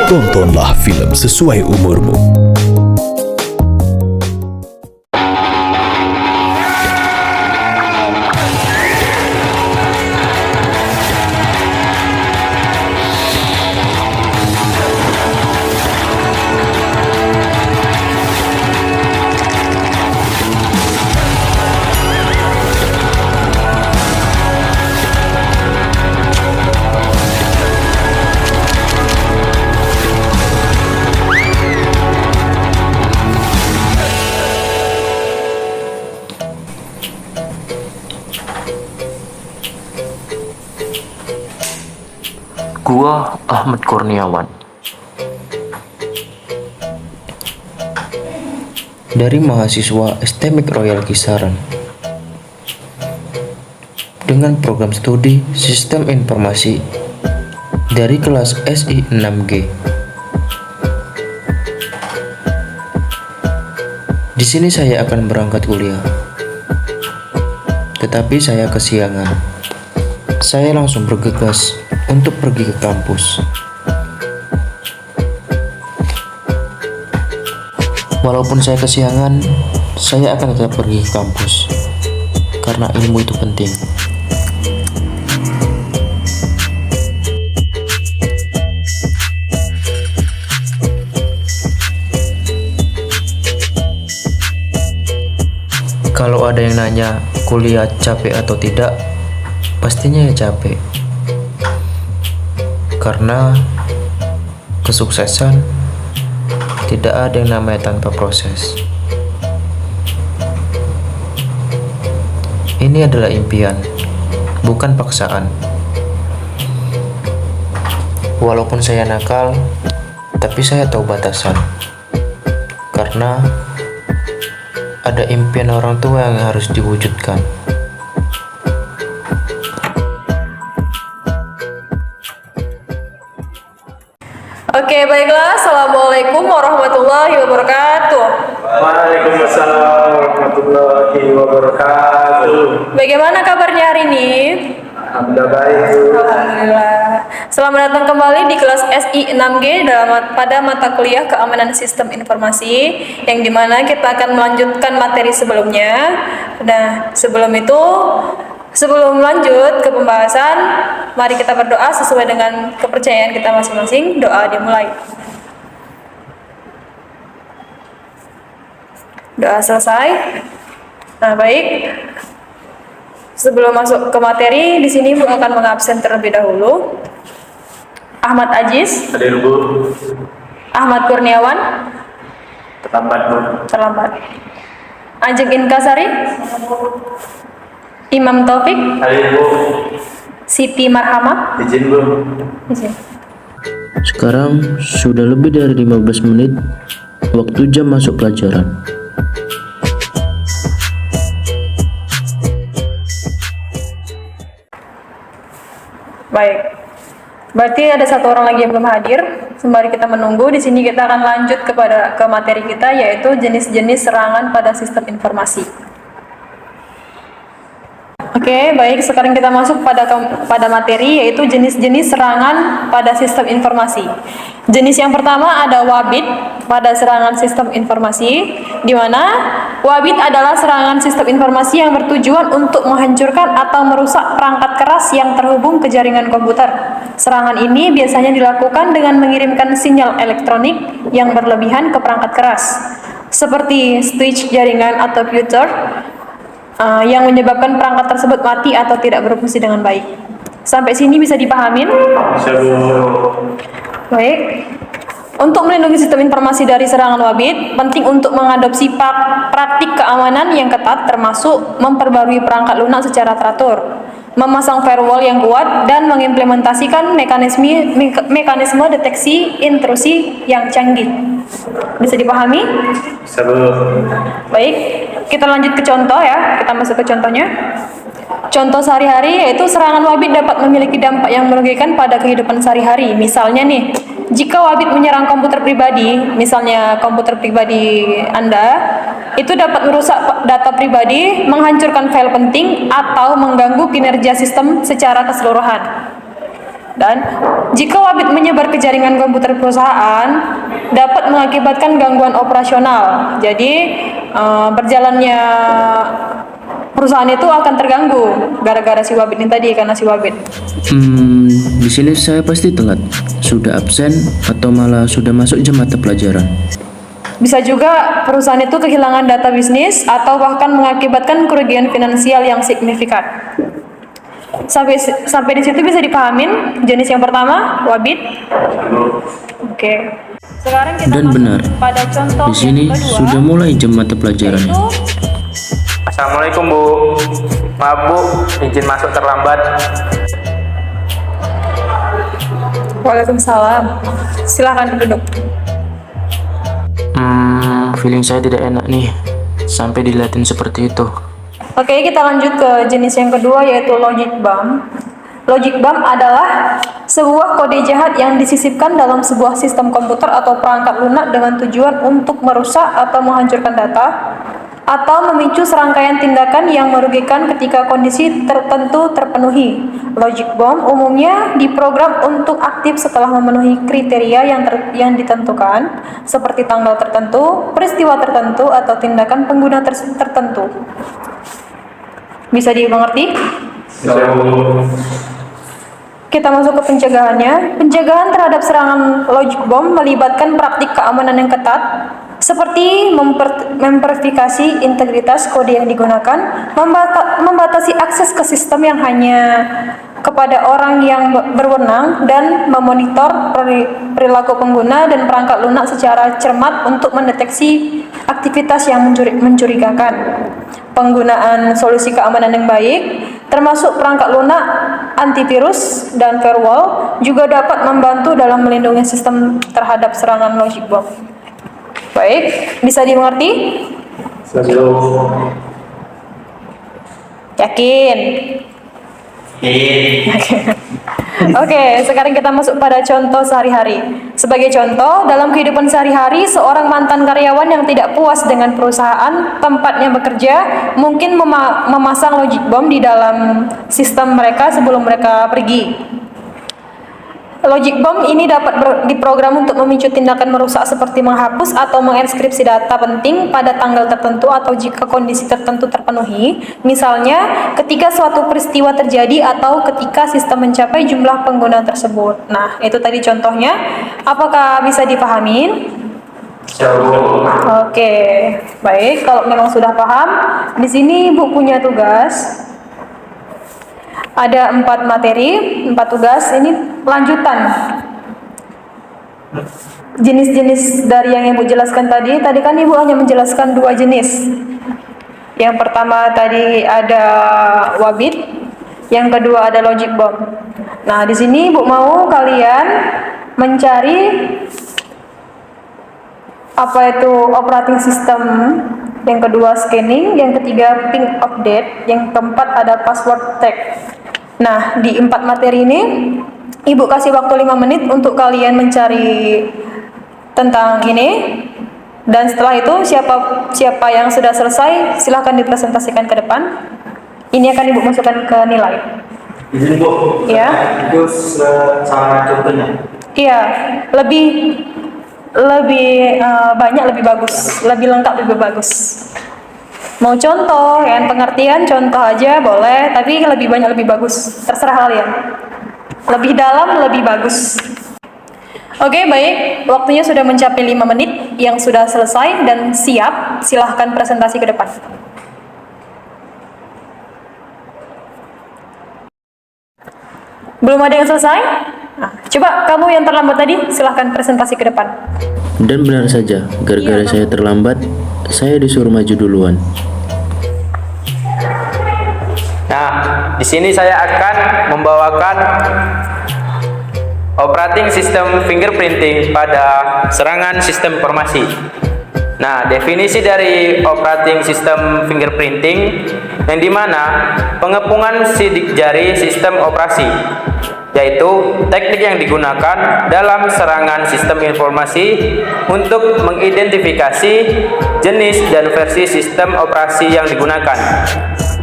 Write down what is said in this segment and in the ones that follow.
Tontonlah film sesuai umurmu. Gua Ahmad Kurniawan. Dari mahasiswa STMIK Royal Kisaran dengan program studi Sistem Informasi dari kelas SI 6G. Di sini saya akan berangkat kuliah, tetapi saya kesiangan. Saya langsung bergegas untuk pergi ke kampus. Walaupun saya kesiangan, saya akan tetap pergi ke kampus karena ilmu itu penting. Kalau ada yang nanya kuliah capek atau tidak, pastinya ya capek. Karena kesuksesan tidak ada yang namanya tanpa proses. Ini adalah impian, bukan paksaan. Walaupun saya nakal, tapi saya tahu batasan. Karena ada impian orang tua yang harus diwujudkan. Oke, baiklah. Assalamualaikum warahmatullahi wabarakatuh. Waalaikumsalam warahmatullahi wabarakatuh. Bagaimana kabarnya hari ini? Alhamdulillah baik, Bu. Alhamdulillah. Selamat datang kembali di kelas SI 6G pada mata kuliah Keamanan Sistem Informasi, yang dimana kita akan melanjutkan materi sebelumnya. Nah, sebelum lanjut ke pembahasan, mari kita berdoa sesuai dengan kepercayaan kita masing-masing. Doa dimulai. Doa selesai. Nah, baik. Sebelum masuk ke materi, di sini Bu akan mengabsen terlebih dahulu. Ahmad Aziz. Hadir, Bu. Ahmad Kurniawan. Terlambat, Bu. Terlambat. Ajeng Inkasari. Imam Taufik. Hadir, Bu. Siti Marhamah. Izin, Bu. Izin. Sekarang sudah lebih dari 15 menit waktu jam masuk pelajaran. Baik. Berarti ada satu orang lagi yang belum hadir. Sembari kita menunggu, di sini kita akan lanjut ke materi kita, yaitu jenis-jenis serangan pada sistem informasi. Oke, baik. Sekarang kita masuk pada materi, yaitu jenis-jenis serangan pada sistem informasi. Jenis yang pertama ada wabit pada serangan sistem informasi, di mana wabit adalah serangan sistem informasi yang bertujuan untuk menghancurkan atau merusak perangkat keras yang terhubung ke jaringan komputer. Serangan ini biasanya dilakukan dengan mengirimkan sinyal elektronik yang berlebihan ke perangkat keras, seperti switch jaringan atau filter, yang menyebabkan perangkat tersebut mati atau tidak berfungsi dengan baik. Sampai sini bisa dipahamin? Bisa, Bu. Baik. Untuk melindungi sistem informasi dari serangan wabit, penting untuk mengadopsi praktik keamanan yang ketat, termasuk memperbarui perangkat lunak secara teratur, memasang firewall yang kuat, dan mengimplementasikan mekanisme deteksi intrusi yang canggih. Bisa dipahami? Bisa, Bu. Baik, kita lanjut ke contoh ya. Kita masuk ke contohnya. Contoh sehari-hari yaitu serangan wabit dapat memiliki dampak yang merugikan pada kehidupan sehari-hari. Misalnya nih, jika wabit menyerang komputer pribadi, misalnya komputer pribadi Anda, itu dapat merusak data pribadi, menghancurkan file penting, atau mengganggu kinerja sistem secara keseluruhan. Dan jika wabit menyebar ke jaringan komputer perusahaan, dapat mengakibatkan gangguan operasional. Jadi berjalannya perusahaan itu akan terganggu gara-gara si wabit ini tadi, karena si wabit. Di sini saya pasti telat, sudah absen atau malah sudah masuk jam mata pelajaran. Bisa juga perusahaan itu kehilangan data bisnis atau bahkan mengakibatkan kerugian finansial yang signifikan. Sampai di situ bisa dipahamin jenis yang pertama, wabit. Oke. Sekarang kita Dan masuk benar, pada contoh di sini yang kedua, sudah mulai jam mata pelajarannya. yaitu Assalamualaikum Bu. Maaf Bu, izin masuk terlambat. Waalaikumsalam. Silahkan duduk. Feeling saya tidak enak nih, sampai dilihatin seperti itu. Oke, kita lanjut ke jenis yang kedua, yaitu logic bomb. Logic bomb adalah sebuah kode jahat yang disisipkan dalam sebuah sistem komputer atau perangkat lunak dengan tujuan untuk merusak atau menghancurkan data atau memicu serangkaian tindakan yang merugikan ketika kondisi tertentu terpenuhi. Logic bomb umumnya diprogram untuk aktif setelah memenuhi kriteria yang ditentukan, seperti tanggal tertentu, peristiwa tertentu, atau tindakan pengguna tertentu. Bisa dimengerti? Kita masuk ke pencegahannya. Pencegahan terhadap serangan logic bomb melibatkan praktik keamanan yang ketat, seperti memverifikasi integritas kode yang digunakan, membatasi akses ke sistem yang hanya kepada orang yang berwenang, dan memonitor perilaku pengguna dan perangkat lunak secara cermat untuk mendeteksi aktivitas yang mencurigakan. Penggunaan solusi keamanan yang baik, termasuk perangkat lunak, antivirus, dan firewall, juga dapat membantu dalam melindungi sistem terhadap serangan logic bomb. Baik, bisa dimengerti? Yakin? Oke, sekarang kita masuk pada contoh sehari-hari. Sebagai contoh, dalam kehidupan sehari-hari, seorang mantan karyawan yang tidak puas dengan perusahaan tempatnya bekerja mungkin memasang logic bomb di dalam sistem mereka sebelum mereka pergi. Logic bomb ini dapat diprogram untuk memicu tindakan merusak seperti menghapus atau menginskripsi data penting pada tanggal tertentu atau jika kondisi tertentu terpenuhi, misalnya ketika suatu peristiwa terjadi atau ketika sistem mencapai jumlah pengguna tersebut. Nah, itu tadi contohnya. Apakah bisa dipahami? Oke, baik. Kalau memang sudah paham, di sini Ibu punya tugas. Ada 4 materi, 4 tugas. Ini lanjutan jenis-jenis dari yang Ibu jelaskan tadi. Tadi kan Ibu hanya menjelaskan 2 jenis. Yang pertama tadi ada wabit, yang kedua ada logic bomb. Nah, di sini Ibu mau kalian mencari apa itu operating system, yang kedua scanning, yang ketiga ping update, yang keempat ada password tag. Nah, di 4 materi ini Ibu kasih waktu 5 menit untuk kalian mencari tentang ini, dan setelah itu siapa yang sudah selesai silahkan dipresentasikan ke depan. Ini akan Ibu masukkan ke nilai. Izin Bu. Ya. Itu sama contohnya. Iya, lebih banyak lebih bagus, lebih lengkap lebih bagus. Mau contoh, yang pengertian contoh aja boleh, tapi lebih banyak lebih bagus, terserah kalian. Lebih dalam lebih bagus. Oke, baik, waktunya sudah mencapai 5 menit, yang sudah selesai dan siap, silahkan presentasi ke depan. Belum ada yang selesai? Nah, coba kamu yang terlambat tadi, silahkan presentasi ke depan. Dan benar saja, gara-gara saya terlambat, saya disuruh maju duluan. Nah, di sini saya akan membawakan operating system fingerprinting pada serangan sistem informasi. Nah, definisi dari operating system fingerprinting yang dimana pengepungan sidik jari sistem operasi, yaitu teknik yang digunakan dalam serangan sistem informasi untuk mengidentifikasi jenis dan versi sistem operasi yang digunakan.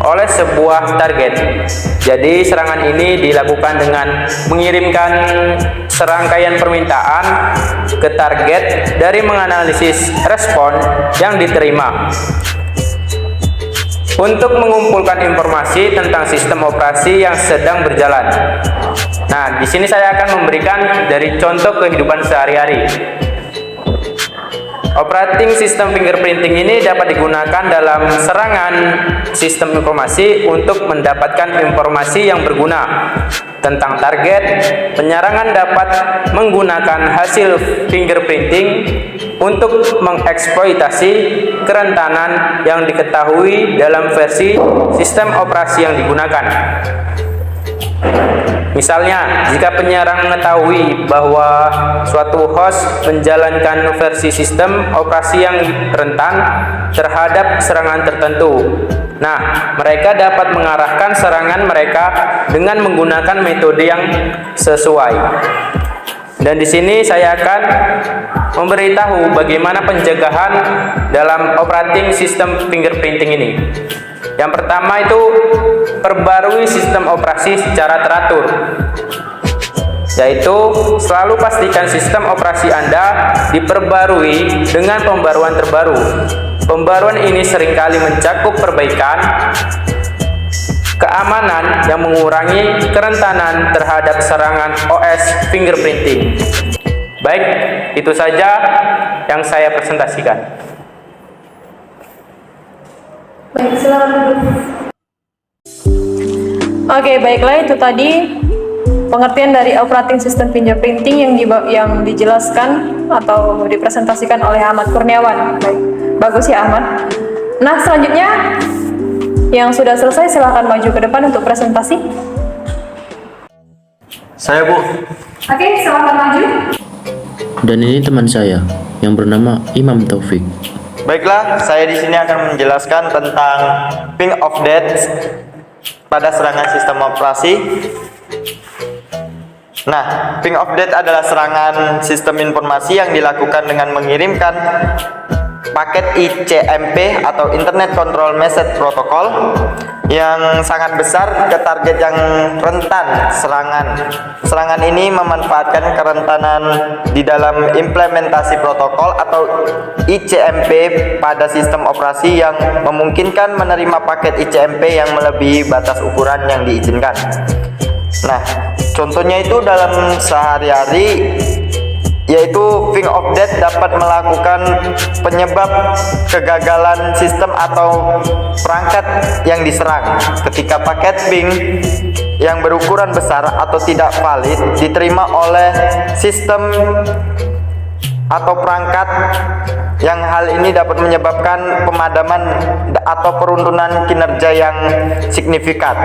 oleh sebuah target. Jadi serangan ini dilakukan dengan mengirimkan serangkaian permintaan ke target dari menganalisis respon yang diterima untuk mengumpulkan informasi tentang sistem operasi yang sedang berjalan. Nah, di sini saya akan memberikan dari contoh kehidupan sehari-hari. Operating system fingerprinting ini dapat digunakan dalam serangan sistem informasi untuk mendapatkan informasi yang berguna tentang target. Penyerangan dapat menggunakan hasil fingerprinting untuk mengeksploitasi kerentanan yang diketahui dalam versi sistem operasi yang digunakan. Misalnya, jika penyerang mengetahui bahwa suatu host menjalankan versi sistem operasi yang rentan terhadap serangan tertentu, nah, mereka dapat mengarahkan serangan mereka dengan menggunakan metode yang sesuai. Dan di sini saya akan memberitahu bagaimana pencegahan dalam operating system fingerprinting ini. Yang pertama itu perbarui sistem operasi secara teratur, yaitu selalu pastikan sistem operasi Anda diperbarui dengan pembaruan terbaru. Pembaruan ini seringkali mencakup perbaikan keamanan yang mengurangi kerentanan terhadap serangan OS fingerprinting. Baik, itu saja yang saya presentasikan. Baik, silakan duduk. Oke, baiklah, itu tadi pengertian dari operating system fingerprinting yang dijelaskan atau dipresentasikan oleh Ahmad Kurniawan. Baik, bagus ya Ahmad. Nah, selanjutnya yang sudah selesai silakan maju ke depan untuk presentasi. Saya, Bu. Oke, silakan maju. Dan ini teman saya yang bernama Imam Taufik. Baiklah, saya di sini akan menjelaskan tentang ping of death pada serangan sistem operasi. Nah, ping of death adalah serangan sistem informasi yang dilakukan dengan mengirimkan paket ICMP atau Internet Control Message Protocol yang sangat besar ke target yang rentan serangan. Serangan ini memanfaatkan kerentanan di dalam implementasi protokol atau ICMP pada sistem operasi yang memungkinkan menerima paket ICMP yang melebihi batas ukuran yang diizinkan. Nah, contohnya itu dalam sehari-hari, yaitu ping of death dapat melakukan penyebab kegagalan sistem atau perangkat yang diserang ketika paket ping yang berukuran besar atau tidak valid diterima oleh sistem atau perangkat, yang hal ini dapat menyebabkan pemadaman atau penurunan kinerja yang signifikan.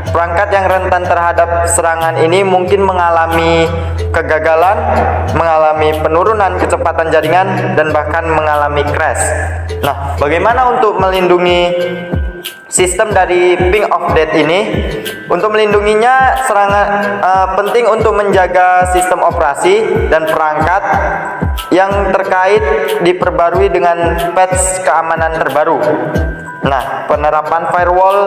Perangkat yang rentan terhadap serangan ini mungkin mengalami kegagalan, mengalami penurunan kecepatan jaringan, dan bahkan mengalami crash. Nah, bagaimana untuk melindungi sistem dari ping of death ini? Untuk melindunginya, penting untuk menjaga sistem operasi dan perangkat yang terkait diperbarui dengan patch keamanan terbaru. Nah, penerapan firewall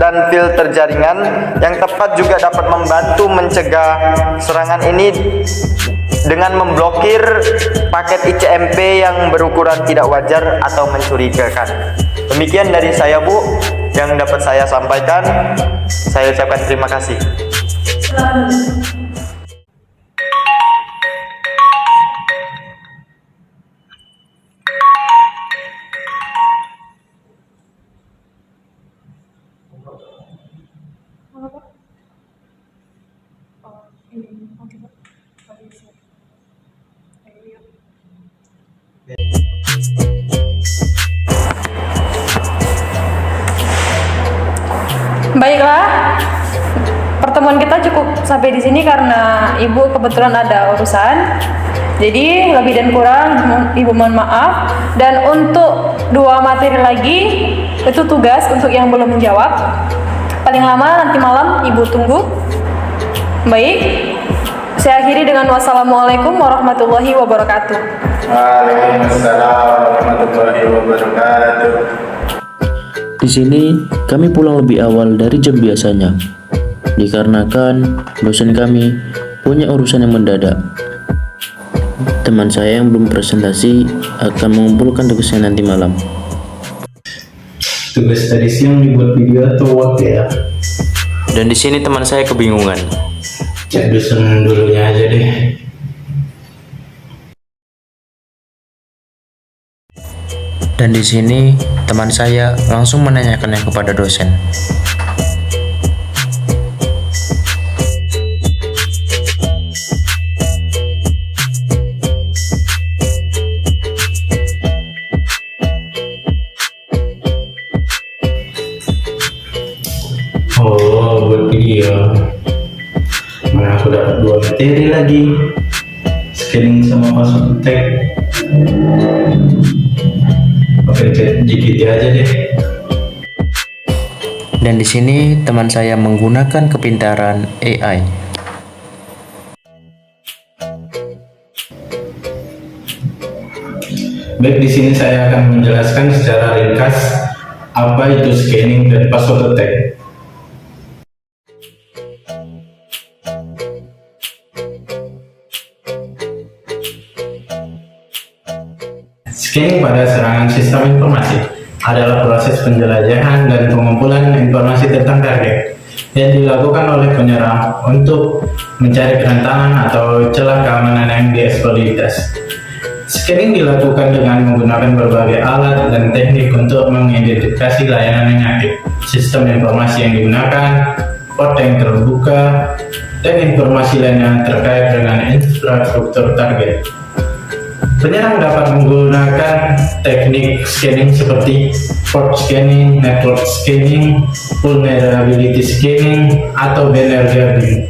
dan filter jaringan yang tepat juga dapat membantu mencegah serangan ini dengan memblokir paket ICMP yang berukuran tidak wajar atau mencurigakan. Demikian dari saya, Bu, yang dapat saya sampaikan. Saya ucapkan terima kasih. Baiklah, pertemuan kita cukup sampai di sini karena Ibu kebetulan ada urusan. Jadi lebih dan kurang Ibu mohon maaf. Dan untuk 2 materi lagi itu tugas untuk yang belum menjawab. Paling lama nanti malam Ibu tunggu. Baik, saya akhiri dengan wassalamualaikum warahmatullahi wabarakatuh. Waalaikumsalam warahmatullahi wabarakatuh. Di sini kami pulang lebih awal dari jam biasanya, dikarenakan dosen kami punya urusan yang mendadak. Teman saya yang belum presentasi akan mengumpulkan tugasnya nanti malam. Tugas tadi siang dibuat video atau what ya? Dan di sini teman saya kebingungan. Cek dosen dulunya aja deh. Dan di sini teman saya langsung menanyakannya kepada dosen. Oh, buat video. Mana aku dapat 2 materi lagi. Scanning sama password tag. Pakai ChatGPT aja deh. Dan di sini teman saya menggunakan kepintaran AI. Baik, di sini saya akan menjelaskan secara ringkas apa itu scanning dan password tag. Scanning pada serangan sistem informasi adalah proses penjelajahan dan pengumpulan informasi tentang target yang dilakukan oleh penyerang untuk mencari kerentanan atau celah keamanan yang dieksploitasi. Scanning dilakukan dengan menggunakan berbagai alat dan teknik untuk mengidentifikasi layanan yang aktif, sistem informasi yang digunakan, port yang terbuka, dan informasi lainnya terkait dengan infrastruktur target. Penyerang dapat menggunakan teknik scanning seperti port scanning, network scanning, vulnerability scanning, atau banner guarding.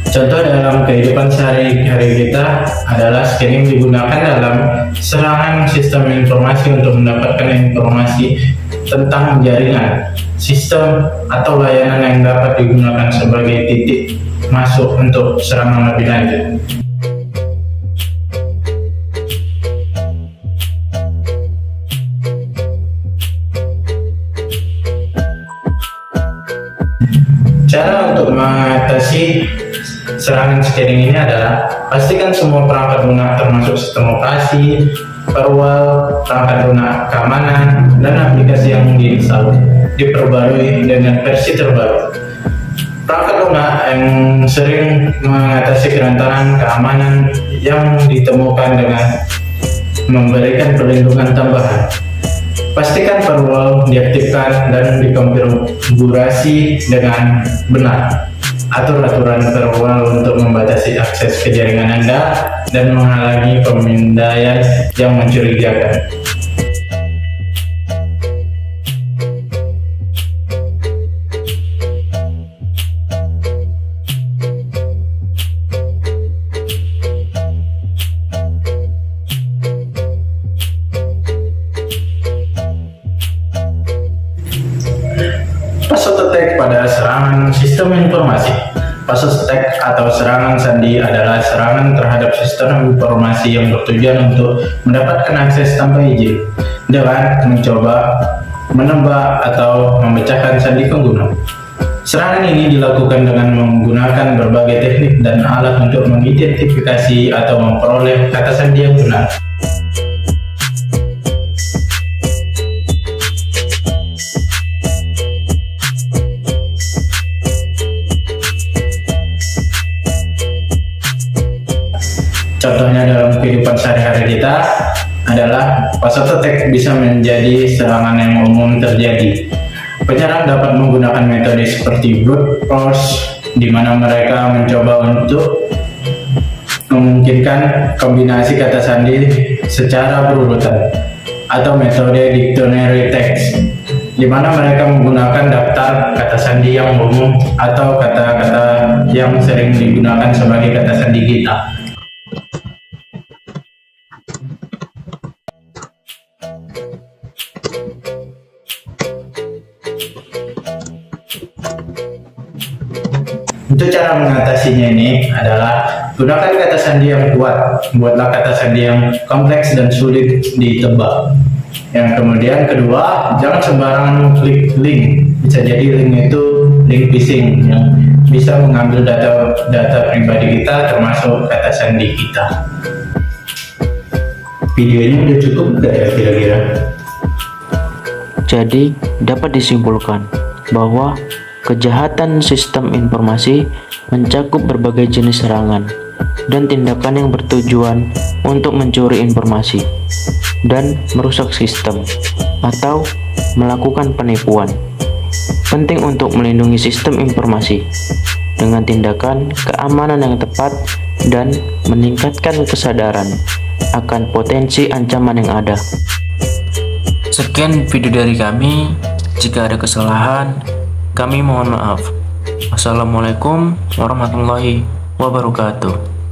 Contoh dalam kehidupan sehari-hari kita adalah scanning digunakan dalam serangan sistem informasi untuk mendapatkan informasi tentang jaringan, sistem, atau layanan yang dapat digunakan sebagai titik masuk untuk serangan lebih lanjut. Cara untuk mengatasi serangan scanning ini adalah pastikan semua perangkat lunak termasuk sistem operasi, firewall, perangkat lunak keamanan, dan aplikasi yang diinstal diperbarui dengan versi terbaru. Perangkat lunak yang sering mengatasi kerentanan keamanan yang ditemukan dengan memberikan perlindungan tambahan. Pastikan firewall diaktifkan dan dikonfigurasi dengan benar. Atur aturan firewall untuk membatasi akses ke jaringan Anda dan menghalangi pemindaian yang mencurigakan. Password attack pada serangan sistem informasi. Password attack atau serangan sandi adalah serangan terhadap sistem informasi yang bertujuan untuk mendapatkan akses tanpa izin dengan mencoba menembak atau memecahkan sandi pengguna. Serangan ini dilakukan dengan menggunakan berbagai teknik dan alat untuk mengidentifikasi atau memperoleh kata sandi yang benar. Contohnya dalam kehidupan sehari-hari kita adalah password attack bisa menjadi serangan yang umum terjadi. Penyerang dapat menggunakan metode seperti brute force, di mana mereka mencoba untuk memungkinkan kombinasi kata sandi secara berurutan, atau metode dictionary text, di mana mereka menggunakan daftar kata sandi yang umum atau kata-kata yang sering digunakan sebagai kata sandi kita. Untuk cara mengatasinya ini adalah gunakan kata sandi yang kuat. Buatlah kata sandi yang kompleks dan sulit ditebak. Yang kemudian kedua, jangan sembarangan klik link. Bisa jadi link itu link phishing yang bisa mengambil data pribadi kita, termasuk kata sandi kita. Videonya udah cukup nggak ya kira-kira? Jadi, dapat disimpulkan bahwa kejahatan sistem informasi mencakup berbagai jenis serangan dan tindakan yang bertujuan untuk mencuri informasi dan merusak sistem atau melakukan penipuan. Penting untuk melindungi sistem informasi dengan tindakan keamanan yang tepat dan meningkatkan kesadaran akan potensi ancaman yang ada. Sekian video dari kami. Jika ada kesalahan, kami mohon maaf. Wassalamualaikum warahmatullahi wabarakatuh.